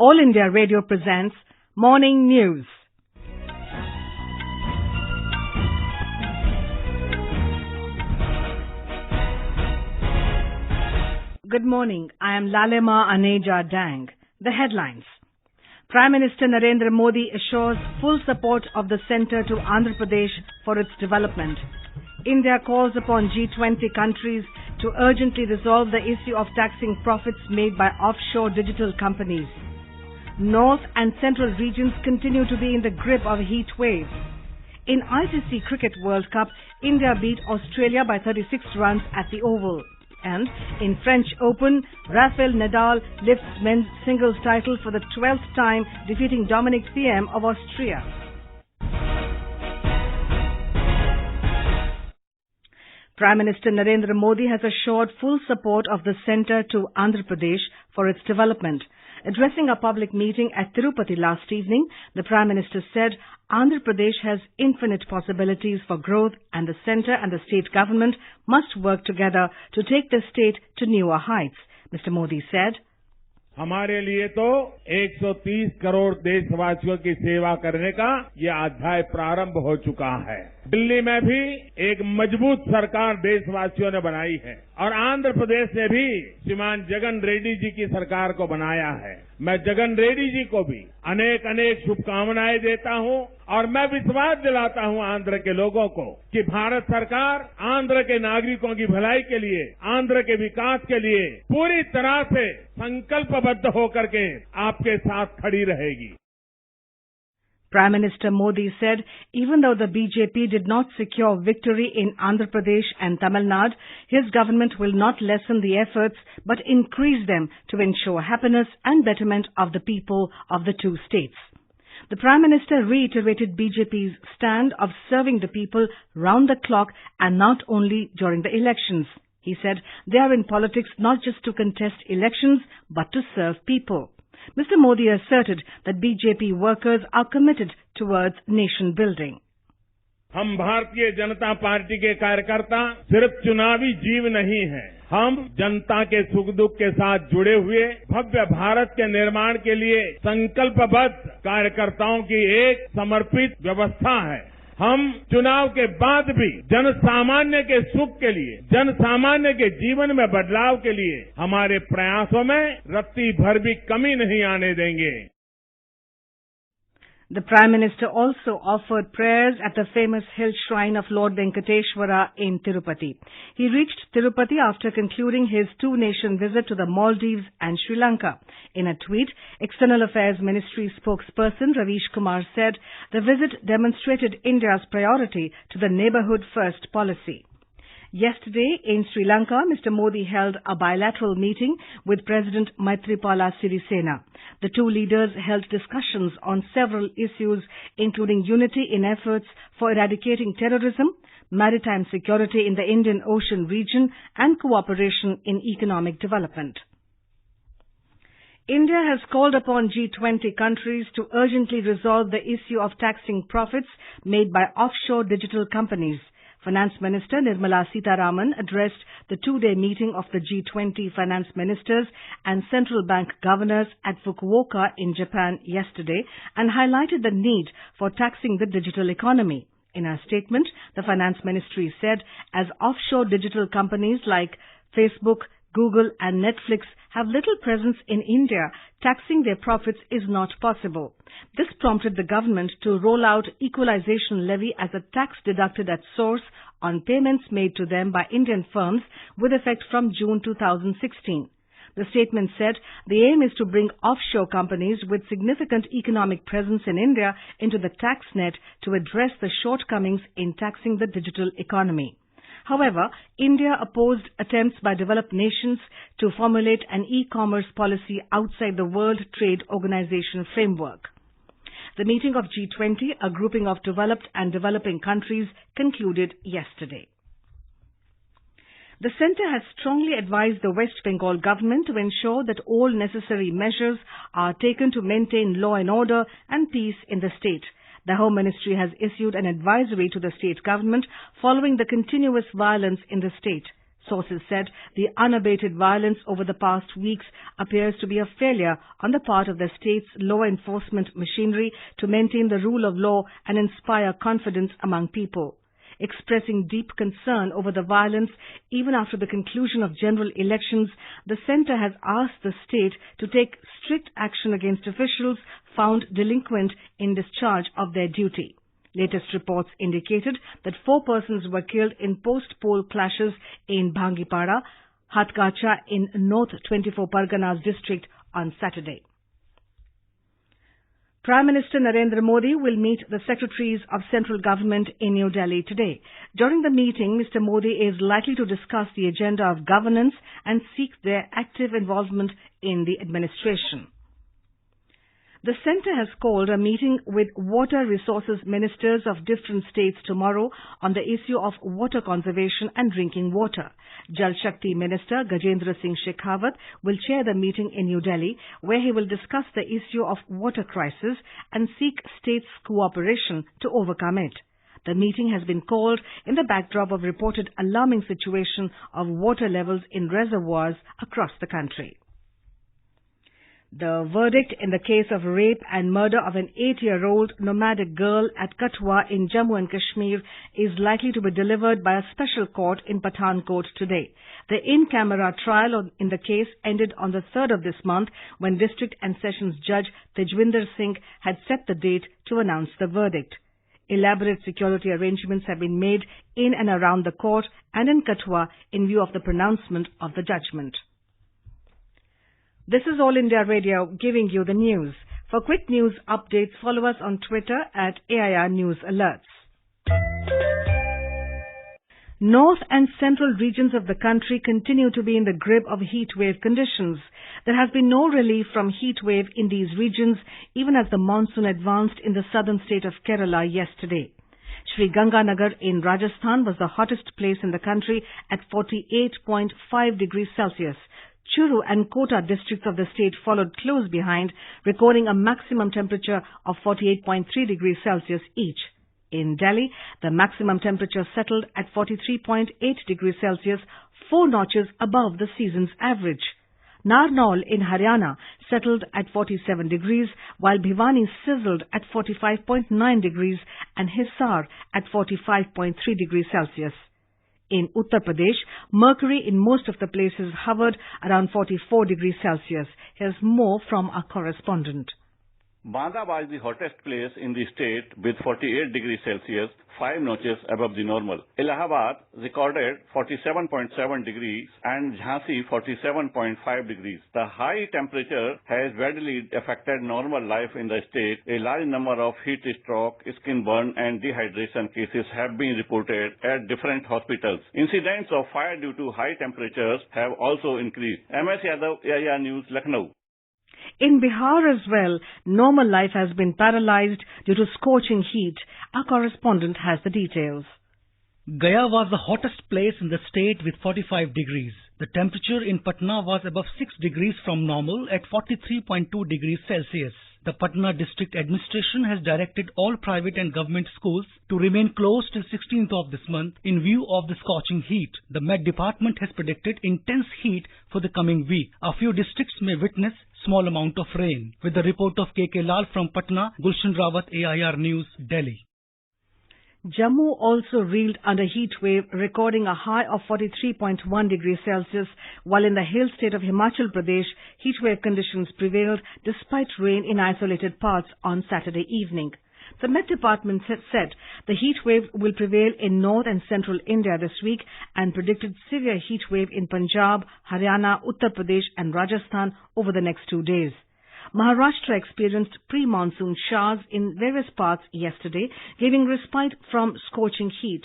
All India Radio presents Morning News. Good morning. I am Lalema Aneja Dang. The headlines. Prime Minister Narendra Modi assures full support of the centre to Andhra Pradesh for its development. India calls upon G20 countries to urgently resolve the issue of taxing profits made by offshore digital companies. North and central regions continue to be in the grip of heat waves. In ICC Cricket World Cup, India beat Australia by 36 runs at the Oval. And in French Open, Rafael Nadal lifts men's singles title for the 12th time, defeating Dominic Thiem of Austria. Prime Minister Narendra Modi has assured full support of the centre to Andhra Pradesh for its development. Addressing a public meeting at Tirupati last evening, the Prime Minister said Andhra Pradesh has infinite possibilities for growth and the centre and the state government must work together to take the state to newer heights. Mr. Modi said, हमारे लिए तो 130 करोड़ देशवासियों की सेवा करने का ये अध्याय प्रारंभ हो चुका है। दिल्ली में भी एक मजबूत सरकार देशवासियों ने बनाई है और आंध्र प्रदेश ने भी श्रीमान जगन रेड्डी जी की सरकार को बनाया है। मैं जगन रेड्डी जी को भी अनेक अनेक शुभकामनाएं देता हूं और मैं विश्वास दिलाता हूं आंध्र के लोगों को कि भारत सरकार आंध्र के नागरिकों की भलाई के लिए, आंध्र के विकास के लिए पूरी तरह से संकल्पबद्ध होकर के आपके साथ खड़ी रहेगी। Prime Minister Modi said even though the BJP did not secure victory in Andhra Pradesh and Tamil Nadu, his government will not lessen the efforts but increase them to ensure happiness and betterment of the people of the two states. The Prime Minister reiterated BJP's stand of serving the people round the clock and not only during the elections. He said they are in politics not just to contest elections but to serve people. Mr. Modi asserted that BJP workers are committed towards nation building. हम Bharatiya Janata party के कार्यकर्ता सिर्फ चुनावी जीव नहीं हैं। हम जनता के सुख दुख के साथ जुड़े हुए भव्य भारत के निर्माण के लिए संकल्पबद्ध कार्यकर्ताओं की एक समर्पित व्यवस्था है। हम चुनाव के बाद भी जनसामान्य के सुख के लिए, जनसामान्य के जीवन में बदलाव के लिए हमारे प्रयासों में रत्ती भर भी कमी नहीं आने देंगे। The Prime Minister also offered prayers at the famous hill shrine of Lord Venkateshwara in Tirupati. He reached Tirupati after concluding his two-nation visit to the Maldives and Sri Lanka. In a tweet, External Affairs Ministry spokesperson Ravish Kumar said the visit demonstrated India's priority to the Neighbourhood First policy. Yesterday, in Sri Lanka, Mr. Modi held a bilateral meeting with President Maithripala Sirisena. The two leaders held discussions on several issues, including unity in efforts for eradicating terrorism, maritime security in the Indian Ocean region, and cooperation in economic development. India has called upon G20 countries to urgently resolve the issue of taxing profits made by offshore digital companies. Finance Minister Nirmala Sitharaman addressed the two-day meeting of the G20 finance ministers and central bank governors at Fukuoka in Japan yesterday and highlighted the need for taxing the digital economy. In a statement, the finance ministry said as offshore digital companies like Facebook, Google and Netflix have little presence in India, taxing their profits is not possible. This prompted the government to roll out equalization levy as a tax deducted at source on payments made to them by Indian firms with effect from June 2016. The statement said the aim is to bring offshore companies with significant economic presence in India into the tax net to address the shortcomings in taxing the digital economy. However, India opposed attempts by developed nations to formulate an e-commerce policy outside the World Trade Organization framework. The meeting of G20, a grouping of developed and developing countries, concluded yesterday. The centre has strongly advised the West Bengal government to ensure that all necessary measures are taken to maintain law and order and peace in the state. The Home Ministry has issued an advisory to the state government following the continuous violence in the state. Sources said the unabated violence over the past weeks appears to be a failure on the part of the state's law enforcement machinery to maintain the rule of law and inspire confidence among people. Expressing deep concern over the violence even after the conclusion of general elections, the centre has asked the state to take strict action against officials found delinquent in discharge of their duty. Latest reports indicated that 4 persons were killed in post-poll clashes in Bhangipada, Hatgacha in North 24 Parganas district on Saturday. Prime Minister Narendra Modi will meet the Secretaries of Central Government in New Delhi today. During the meeting, Mr. Modi is likely to discuss the agenda of governance and seek their active involvement in the administration. The centre has called a meeting with water resources ministers of different states tomorrow on the issue of water conservation and drinking water. Jal Shakti Minister Gajendra Singh Shekhawat will chair the meeting in New Delhi, where he will discuss the issue of water crisis and seek states' cooperation to overcome it. The meeting has been called in the backdrop of reported alarming situation of water levels in reservoirs across the country. The verdict in the case of rape and murder of an 8-year-old nomadic girl at Katwa in Jammu and Kashmir is likely to be delivered by a special court in Pathankot today. The in-camera trial in the case ended on the 3rd of this month when District and Sessions Judge Tejwinder Singh had set the date to announce the verdict. Elaborate security arrangements have been made in and around the court and in Katwa in view of the pronouncement of the judgment. This is All India Radio giving you the news. For quick news updates, follow us on Twitter at AIR News Alerts. North and central regions of the country continue to be in the grip of heat wave conditions. There has been no relief from heat wave in these regions, even as the monsoon advanced in the southern state of Kerala yesterday. Sri Ganganagar in Rajasthan was the hottest place in the country at 48.5 degrees Celsius. Churu and Kota districts of the state followed close behind, recording a maximum temperature of 48.3 degrees Celsius each. In Delhi, the maximum temperature settled at 43.8 degrees Celsius, 4 notches above the season's average. Narnaul in Haryana settled at 47 degrees, while Bhiwani sizzled at 45.9 degrees and Hisar at 45.3 degrees Celsius. In Uttar Pradesh, mercury in most of the places hovered around 44 degrees Celsius. Here's more from our correspondent. Banda was the hottest place in the state with 48 degrees Celsius, 5 notches above the normal. Allahabad recorded 47.7 degrees and Jhansi 47.5 degrees. The high temperature has badly affected normal life in the state. A large number of heat stroke, skin burn and dehydration cases have been reported at different hospitals. Incidents of fire due to high temperatures have also increased. MS Yadav, AIR News, Lucknow. In Bihar as well, normal life has been paralyzed due to scorching heat. Our correspondent has the details. Gaya was the hottest place in the state with 45 degrees. The temperature in Patna was above 6 degrees from normal at 43.2 degrees Celsius. The Patna district administration has directed all private and government schools to remain closed till 16th of this month in view of the scorching heat. The Met Department has predicted intense heat for the coming week. A few districts may witness small amount of rain. With the report of KK Lal from Patna, Gulshan Rawat, AIR News, Delhi. Jammu also reeled under heat wave, recording a high of 43.1 degrees Celsius, while in the hill state of Himachal Pradesh, heat wave conditions prevailed despite rain in isolated parts on Saturday evening. The Met Department said the heat wave will prevail in north and central India this week and predicted severe heat wave in Punjab, Haryana, Uttar Pradesh and Rajasthan over the next 2 days. Maharashtra experienced pre-monsoon showers in various parts yesterday, giving respite from scorching heat.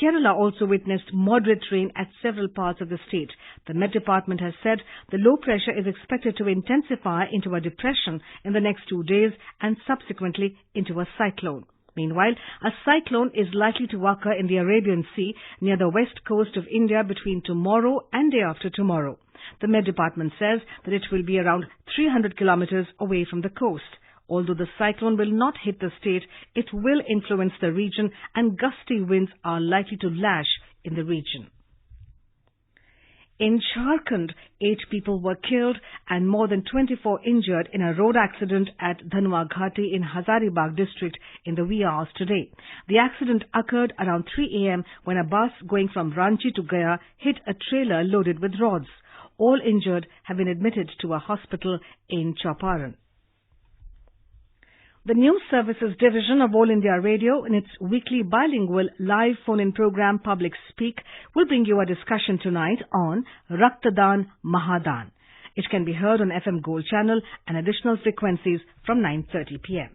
Kerala also witnessed moderate rain at several parts of the state. The Met Department has said the low pressure is expected to intensify into a depression in the next 2 days and subsequently into a cyclone. Meanwhile, a cyclone is likely to occur in the Arabian Sea near the west coast of India between tomorrow and day after tomorrow. The Met Department says that it will be around 300 kilometers away from the coast. Although the cyclone will not hit the state, it will influence the region and gusty winds are likely to lash in the region. In Jharkhand, 8 people were killed and more than 24 injured in a road accident at Dhanwa Ghati in Hazaribagh district in the wee hours today. The accident occurred around 3 a.m. when a bus going from Ranchi to Gaya hit a trailer loaded with rods. All injured have been admitted to a hospital in Chauparan. The News Services Division of All India Radio, in its weekly bilingual live phone-in program Public Speak, will bring you a discussion tonight on Raktadaan Mahadan. It can be heard on FM Gold channel and additional frequencies from 9:30 p.m.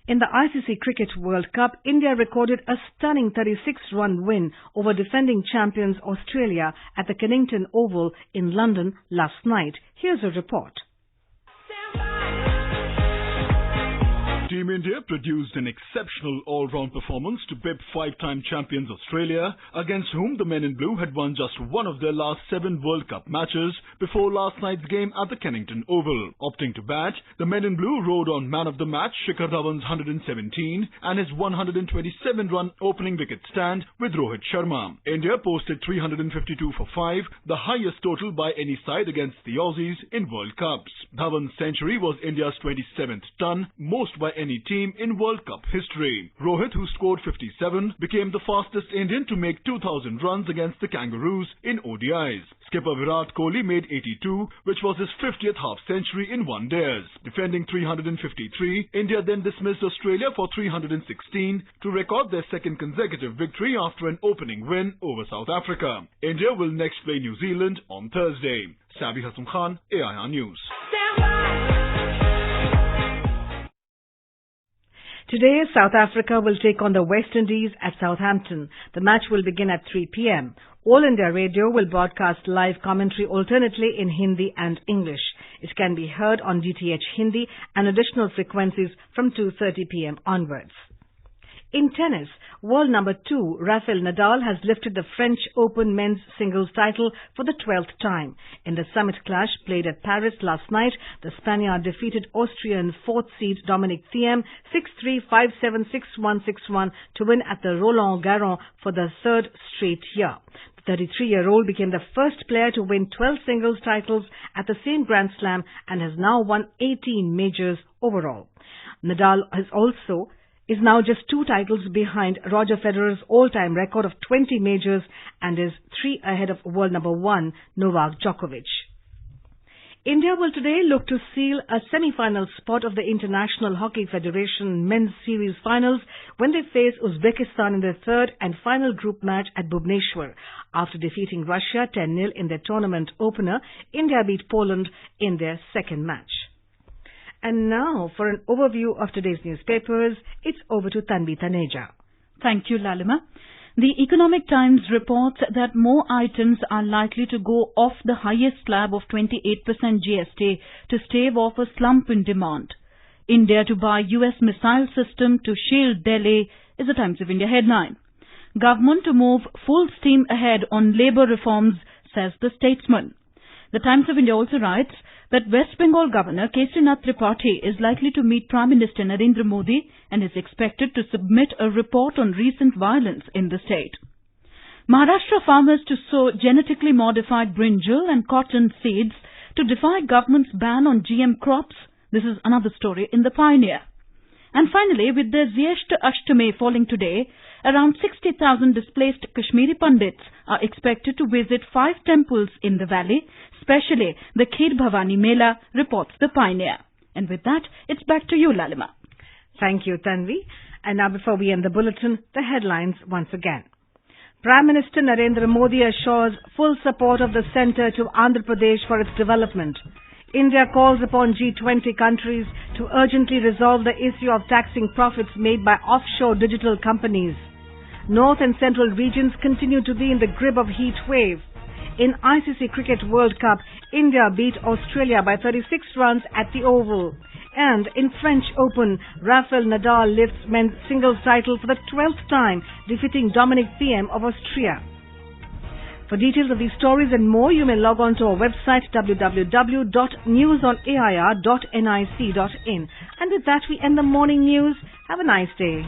In the ICC Cricket World Cup, India recorded a stunning 36-run win over defending champions Australia at the Kennington Oval in London last night. Here's a report. Team India produced an exceptional all-round performance to pip 5-time champions Australia, against whom the men in blue had won just one of their last 7 World Cup matches before last night's game at the Kennington Oval. Opting to bat, the men in blue rode on man of the match Shikhar Dhawan's 117 and his 127-run opening wicket stand with Rohit Sharma. India posted 352 for 5, the highest total by any side against the Aussies in World Cups. Dhawan's century was India's 27th ton, most by any team in World Cup history. Rohit, who scored 57, became the fastest Indian to make 2,000 runs against the Kangaroos in ODIs. Skipper Virat Kohli made 82, which was his 50th half-century in one days. Defending 353, India then dismissed Australia for 316 to record their second consecutive victory after an opening win over South Africa. India will next play New Zealand on Thursday. Sabi Hassan Khan, AIR News. Today, South Africa will take on the West Indies at Southampton. The match will begin at 3 p.m. All India Radio will broadcast live commentary alternately in Hindi and English. It can be heard on DTH Hindi and additional frequencies from 2:30 p.m. onwards. In tennis, world number 2 Rafael Nadal has lifted the French Open men's singles title for the 12th time. In the summit clash played at Paris last night, the Spaniard defeated Austrian 4th seed Dominic Thiem 6-3, 5-7, 6-1, 6-1 to win at the Roland Garros for the 3rd straight year. The 33-year-old became the first player to win 12 singles titles at the same Grand Slam and has now won 18 majors overall. Nadal is now just 2 titles behind Roger Federer's all-time record of 20 majors and is 3 ahead of world number 1 Novak Djokovic. India will today look to seal a semi-final spot of the International Hockey Federation Men's Series Finals when they face Uzbekistan in their 3rd and final group match at Bhubaneswar. After defeating Russia 10-0 in their tournament opener, India beat Poland in their 2nd match. And now, for an overview of today's newspapers, it's over to Tanvi Taneja. Thank you, Lalima. The Economic Times reports that more items are likely to go off the highest slab of 28% GST to stave off a slump in demand. India to buy US missile system to shield Delhi is a Times of India headline. Government to move full steam ahead on labour reforms, says the Statesman. The Times of India also writes that West Bengal Governor Tirupati is likely to meet Prime Minister Narendra Modi and is expected to submit a report on recent violence in the state. Maharashtra farmers to sow genetically modified brinjal and cotton seeds to defy government's ban on GM crops. This is another story in the Pioneer. And finally, with the Zyesht Ashtami falling today, around 60,000 displaced Kashmiri Pandits are expected to visit 5 temples in the valley, especially the Kheer Bhavani Mela, reports the Pioneer. And with that, it's back to you, Lalima. Thank you, Tanvi. And now before we end the bulletin, the headlines once again. Prime Minister Narendra Modi assures full support of the centre to Andhra Pradesh for its development. India calls upon G20 countries to urgently resolve the issue of taxing profits made by offshore digital companies. North and central regions continue to be in the grip of heat wave. In ICC Cricket World Cup, India beat Australia by 36 runs at the Oval. And in French Open, Rafael Nadal lifts men's singles title for the 12th time, defeating Dominic Thiem of Austria. For details of these stories and more, you may log on to our website www.newsonair.nic.in. And with that, we end the morning news. Have a nice day.